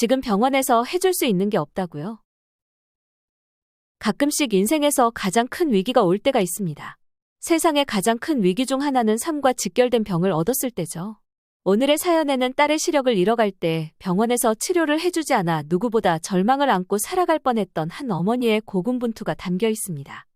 지금 병원에서 해줄 수 있는 게 없다고요? 가끔씩 인생에서 가장 큰 위기가 올 때가 있습니다. 세상의 가장 큰 위기 중 하나는 삶과 직결된 병을 얻었을 때죠. 오늘의 사연에는 딸의 시력을 잃어갈 때 병원에서 치료를 해주지 않아 누구보다 절망을 안고 살아갈 뻔했던 한 어머니의 고군분투가 담겨 있습니다.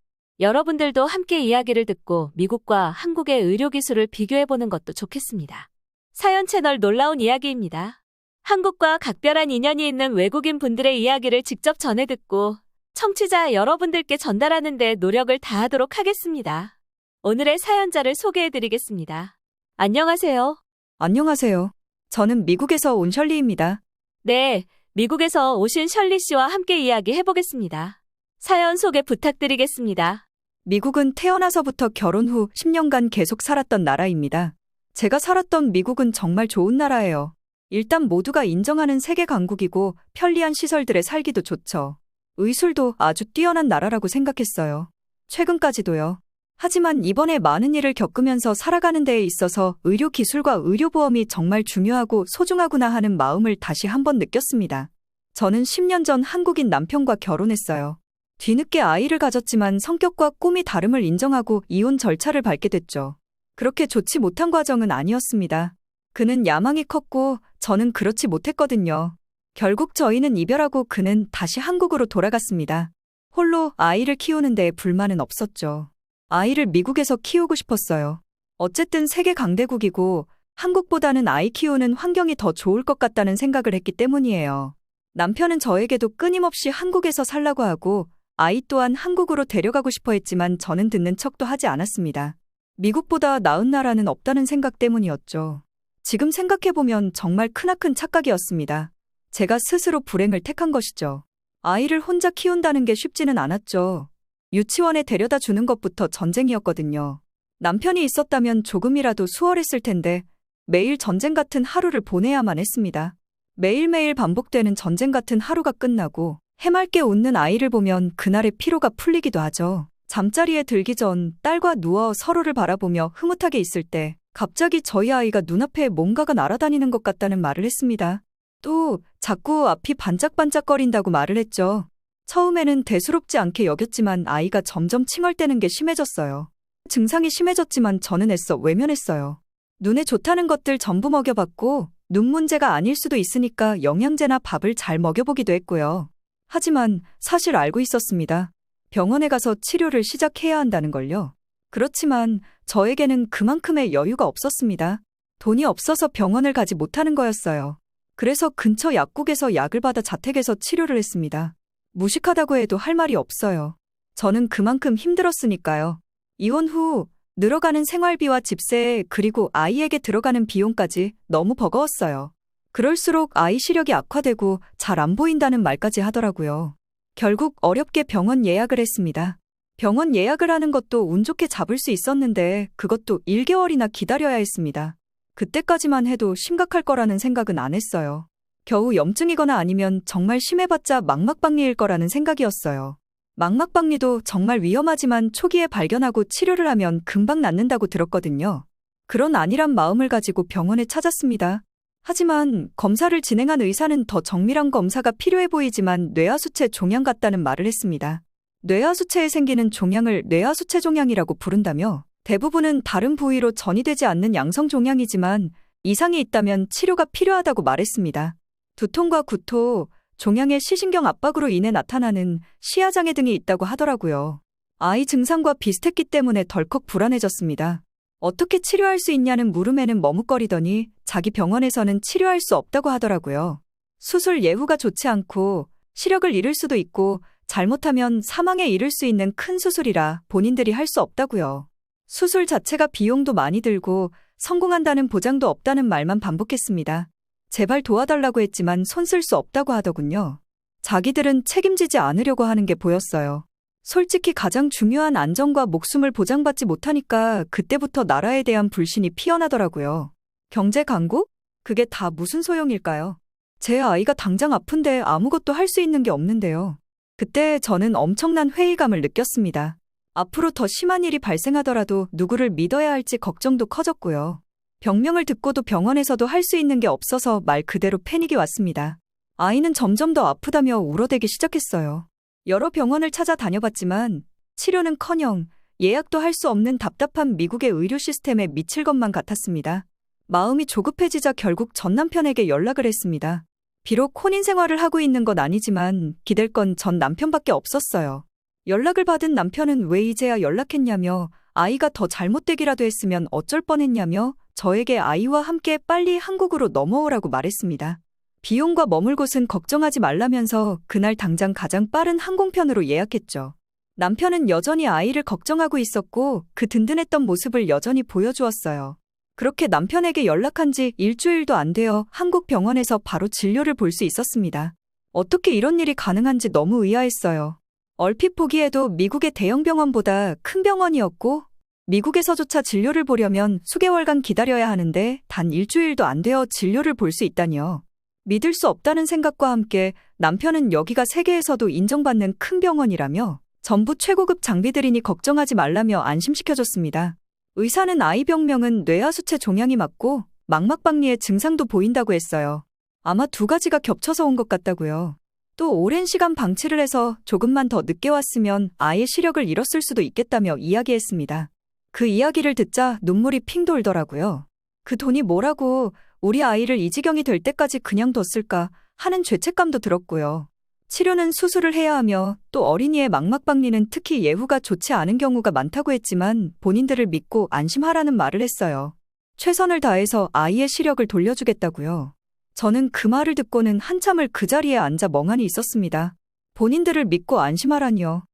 여러분들도 함께 이야기를 듣고 미국과 한국의 의료기술을 비교해보는 것도 좋겠습니다. 사연 채널 놀라운 이야기입니다. 한국과 각별한 인연이 있는 외국인 분들의 이야기를 직접 전해 듣고 청취자 여러분들께 전달하는 데 노력을 다하도록 하겠습니다. 오늘의 사연자를 소개해드리겠습니다. 안녕하세요. 안녕하세요. 저는 미국에서 온 셜리입니다. 네, 미국에서 오신 셜리 씨와 함께 이야기해보겠습니다. 사연 소개 부탁드리겠습니다. 미국은 태어나서부터 결혼 후 10년간 계속 살았던 나라입니다. 제가 살았던 미국은 정말 좋은 나라예요. 일단 모두가 인정하는 세계 강국이고 편리한 시설들에 살기도 좋죠. 의술도 아주 뛰어난 나라라고 생각했어요. 최근까지도요. 하지만 이번에 많은 일을 겪으면서 살아가는 데에 있어서 의료기술과 의료보험이 정말 중요하고 소중하구나 하는 마음을 다시 한번 느꼈습니다. 저는 10년 전 한국인 남편과 결혼했어요. 뒤늦게 아이를 가졌지만 성격과 꿈이 다름을 인정하고 이혼 절차를 밟게 됐죠. 그렇게 좋지 못한 과정은 아니었습니다. 그는 야망이 컸고 저는 그렇지 못했거든요. 결국 저희는 이별하고 그는 다시 한국으로 돌아갔습니다. 홀로 아이를 키우는 데 불만은 없었죠. 아이를 미국에서 키우고 싶었어요. 어쨌든 세계 강대국이고 한국보다는 아이 키우는 환경이 더 좋을 것 같다는 생각을 했기 때문이에요. 남편은 저에게도 끊임없이 한국에서 살라고 하고 아이 또한 한국으로 데려가고 싶어 했지만 저는 듣는 척도 하지 않았습니다. 미국보다 나은 나라는 없다는 생각 때문이었죠. 지금 생각해보면 정말 크나큰 착각이었습니다. 제가 스스로 불행을 택한 것이죠. 아이를 혼자 키운다는 게 쉽지는 않았죠. 유치원에 데려다 주는 것부터 전쟁이었거든요. 남편이 있었다면 조금이라도 수월했을 텐데 매일 전쟁 같은 하루를 보내야만 했습니다. 매일매일 반복되는 전쟁 같은 하루가 끝나고 해맑게 웃는 아이를 보면 그날의 피로가 풀리기도 하죠. 잠자리에 들기 전 딸과 누워 서로를 바라보며 흐뭇하게 있을 때 갑자기 저희 아이가 눈앞에 뭔가가 날아다니는 것 같다는 말을 했습니다. 또 자꾸 앞이 반짝반짝거린다고 말을 했죠. 처음에는 대수롭지 않게 여겼지만 아이가 점점 칭얼대는 게 심해졌어요. 증상이 심해졌지만 저는 애써 외면했어요. 눈에 좋다는 것들 전부 먹여봤고 눈 문제가 아닐 수도 있으니까 영양제나 밥을 잘 먹여보기도 했고요. 하지만 사실 알고 있었습니다. 병원에 가서 치료를 시작해야 한다는 걸요. 그렇지만 저에게는 그만큼의 여유가 없었습니다. 돈이 없어서 병원을 가지 못하는 거였어요. 그래서 근처 약국에서 약을 받아 자택에서 치료를 했습니다. 무식하다고 해도 할 말이 없어요. 저는 그만큼 힘들었으니까요. 이혼 후 늘어가는 생활비와 집세 그리고 아이에게 들어가는 비용까지 너무 버거웠어요. 그럴수록 아이 시력이 악화되고 잘 안 보인다는 말까지 하더라고요. 결국 어렵게 병원 예약을 했습니다. 병원 예약을 하는 것도 운 좋게 잡을 수 있었는데 그것도 1개월이나 기다려야 했습니다. 그때까지만 해도 심각할 거라는 생각은 안 했어요. 겨우 염증이거나 아니면 정말 심해봤자 망막박리일 거라는 생각이었어요. 망막박리도 정말 위험하지만 초기에 발견하고 치료를 하면 금방 낫는다고 들었거든요. 그런 안일한 마음을 가지고 병원에 찾았습니다. 하지만 검사를 진행한 의사는 더 정밀한 검사가 필요해 보이지만 뇌하수체 종양 같다는 말을 했습니다. 뇌하수체에 생기는 종양을 뇌하수체 종양이라고 부른다며 대부분은 다른 부위로 전이되지 않는 양성 종양이지만 이상이 있다면 치료가 필요하다고 말했습니다. 두통과 구토, 종양의 시신경 압박으로 인해 나타나는 시야장애 등이 있다고 하더라고요. 아이 증상과 비슷했기 때문에 덜컥 불안해졌습니다. 어떻게 치료할 수 있냐는 물음에는 머뭇거리더니 자기 병원에서는 치료할 수 없다고 하더라고요. 수술 예후가 좋지 않고 시력을 잃을 수도 있고 잘못하면 사망에 이를 수 있는 큰 수술이라 본인들이 할 수 없다고요. 수술 자체가 비용도 많이 들고 성공한다는 보장도 없다는 말만 반복했습니다. 제발 도와달라고 했지만 손 쓸 수 없다고 하더군요. 자기들은 책임지지 않으려고 하는 게 보였어요. 솔직히 가장 중요한 안전과 목숨을 보장받지 못하니까 그때부터 나라에 대한 불신이 피어나더라고요. 경제 강국? 그게 다 무슨 소용일까요? 제 아이가 당장 아픈데 아무것도 할 수 있는 게 없는데요. 그때 저는 엄청난 회의감을 느꼈습니다. 앞으로 더 심한 일이 발생하더라도 누구를 믿어야 할지 걱정도 커졌고요. 병명을 듣고도 병원에서도 할 수 있는 게 없어서 말 그대로 패닉이 왔습니다. 아이는 점점 더 아프다며 울어대기 시작했어요. 여러 병원을 찾아 다녀봤지만 치료는커녕 예약도 할 수 없는 답답한 미국의 의료 시스템에 미칠 것만 같았습니다. 마음이 조급해지자 결국 전 남편에게 연락을 했습니다. 비록 혼인 생활을 하고 있는 건 아니지만 기댈 건 전 남편밖에 없었어요. 연락을 받은 남편은 왜 이제야 연락했냐며 아이가 더 잘못되기라도 했으면 어쩔 뻔했냐며 저에게 아이와 함께 빨리 한국으로 넘어오라고 말했습니다. 비용과 머물 곳은 걱정하지 말라면서 그날 당장 가장 빠른 항공편으로 예약했죠. 남편은 여전히 아이를 걱정하고 있었고 그 든든했던 모습을 여전히 보여주었어요. 그렇게 남편에게 연락한 지 일주일도 안 되어 한국 병원에서 바로 진료를 볼 수 있었습니다. 어떻게 이런 일이 가능한지 너무 의아했어요. 얼핏 보기에도 미국의 대형 병원보다 큰 병원이었고 미국에서조차 진료를 보려면 수개월간 기다려야 하는데 단 일주일도 안 되어 진료를 볼 수 있다니요. 믿을 수 없다는 생각과 함께 남편은 여기가 세계에서도 인정받는 큰 병원이라며 전부 최고급 장비들이니 걱정하지 말라며 안심시켜줬습니다. 의사는 아이 병명은 뇌하수체 종양이 맞고 망막박리의 증상도 보인다고 했어요. 아마 두 가지가 겹쳐서 온 것 같다고요. 또 오랜 시간 방치를 해서 조금만 더 늦게 왔으면 아이의 시력을 잃었을 수도 있겠다며 이야기했습니다. 그 이야기를 듣자 눈물이 핑 돌더라고요. 그 돈이 뭐라고 우리 아이를 이 지경이 될 때까지 그냥 뒀을까 하는 죄책감도 들었고요. 치료는 수술을 해야 하며 또 어린이의 망막박리는 특히 예후가 좋지 않은 경우가 많다고 했지만 본인들을 믿고 안심하라는 말을 했어요. 최선을 다해서 아이의 시력을 돌려주겠다고요. 저는 그 말을 듣고는 한참을 그 자리에 앉아 멍하니 있었습니다. 본인들을 믿고 안심하라니요.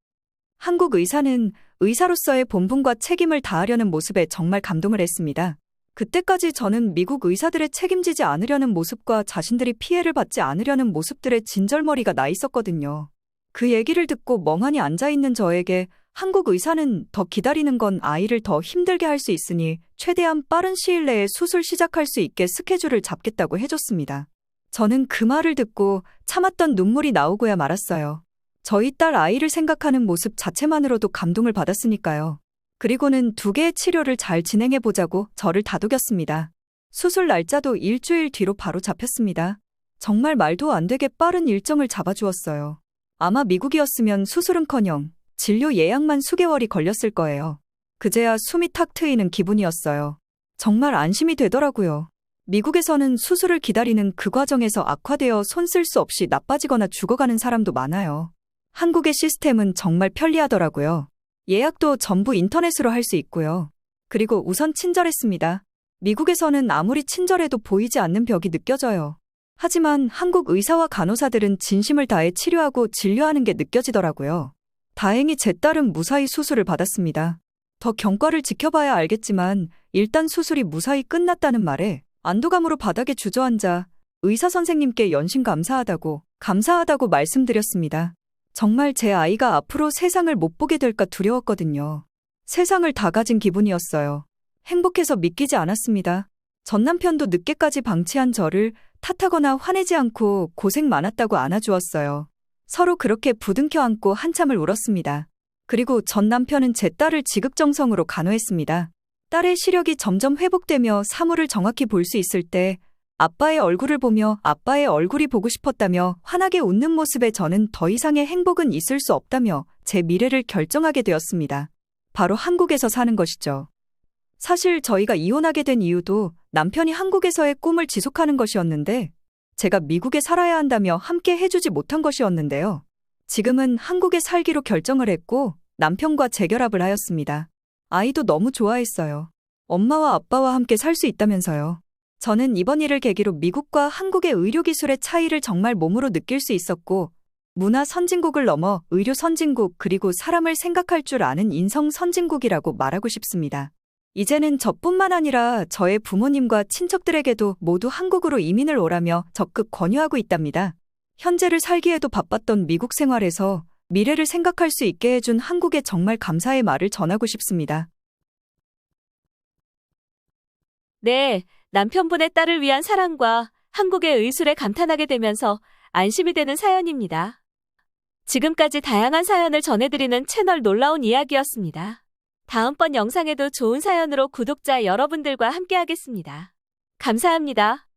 한국 의사는 의사로서의 본분과 책임을 다하려는 모습에 정말 감동을 했습니다. 그때까지 저는 미국 의사들의 책임지지 않으려는 모습과 자신들이 피해를 받지 않으려는 모습들에 진절머리가 나 있었거든요. 그 얘기를 듣고 멍하니 앉아있는 저에게 한국 의사는 더 기다리는 건 아이를 더 힘들게 할 수 있으니 최대한 빠른 시일 내에 수술 시작할 수 있게 스케줄을 잡겠다고 해줬습니다. 저는 그 말을 듣고 참았던 눈물이 나오고야 말았어요. 저희 딸 아이를 생각하는 모습 자체만으로도 감동을 받았으니까요. 그리고는 2개의 치료를 잘 진행해보자고 저를 다독였습니다. 수술 날짜도 일주일 뒤로 바로 잡혔습니다. 정말 말도 안 되게 빠른 일정을 잡아주었어요. 아마 미국이었으면 수술은커녕 진료 예약만 수개월이 걸렸을 거예요. 그제야 숨이 탁 트이는 기분이었어요. 정말 안심이 되더라고요. 미국에서는 수술을 기다리는 그 과정에서 악화되어 손 쓸 수 없이 나빠지거나 죽어가는 사람도 많아요. 한국의 시스템은 정말 편리하더라고요. 예약도 전부 인터넷으로 할 수 있고요. 그리고 우선 친절했습니다. 미국에서는 아무리 친절해도 보이지 않는 벽이 느껴져요. 하지만 한국 의사와 간호사들은 진심을 다해 치료하고 진료하는 게 느껴지더라고요. 다행히 제 딸은 무사히 수술을 받았습니다. 더 경과를 지켜봐야 알겠지만 일단 수술이 무사히 끝났다는 말에 안도감으로 바닥에 주저앉아 의사 선생님께 연신 감사하다고 말씀드렸습니다. 정말 제 아이가 앞으로 세상을 못 보게 될까 두려웠거든요. 세상을 다 가진 기분이었어요. 행복해서 믿기지 않았습니다. 전 남편도 늦게까지 방치한 저를 탓하거나 화내지 않고 고생 많았다고 안아주었어요. 서로 그렇게 부둥켜 안고 한참을 울었습니다. 그리고 전 남편은 제 딸을 지극정성으로 간호했습니다. 딸의 시력이 점점 회복되며 사물을 정확히 볼 수 있을 때 아빠의 얼굴을 보며 아빠의 얼굴이 보고 싶었다며 환하게 웃는 모습에 저는 더 이상의 행복은 있을 수 없다며 제 미래를 결정하게 되었습니다. 바로 한국에서 사는 것이죠. 사실 저희가 이혼하게 된 이유도 남편이 한국에서의 꿈을 지속하는 것이었는데 제가 미국에 살아야 한다며 함께 해주지 못한 것이었는데요. 지금은 한국에 살기로 결정을 했고 남편과 재결합을 하였습니다. 아이도 너무 좋아했어요. 엄마와 아빠와 함께 살 수 있다면서요. 저는 이번 일을 계기로 미국과 한국의 의료기술의 차이를 정말 몸으로 느낄 수 있었고 문화 선진국을 넘어 의료 선진국 그리고 사람을 생각할 줄 아는 인성 선진국이라고 말하고 싶습니다. 이제는 저뿐만 아니라 저의 부모님과 친척들에게도 모두 한국으로 이민을 오라며 적극 권유하고 있답니다. 현재를 살기에도 바빴던 미국 생활에서 미래를 생각할 수 있게 해준 한국에 정말 감사의 말을 전하고 싶습니다. 네, 남편분의 딸을 위한 사랑과 한국의 의술에 감탄하게 되면서 안심이 되는 사연입니다. 지금까지 다양한 사연을 전해드리는 채널 놀라운 이야기였습니다. 다음번 영상에도 좋은 사연으로 구독자 여러분들과 함께하겠습니다. 감사합니다.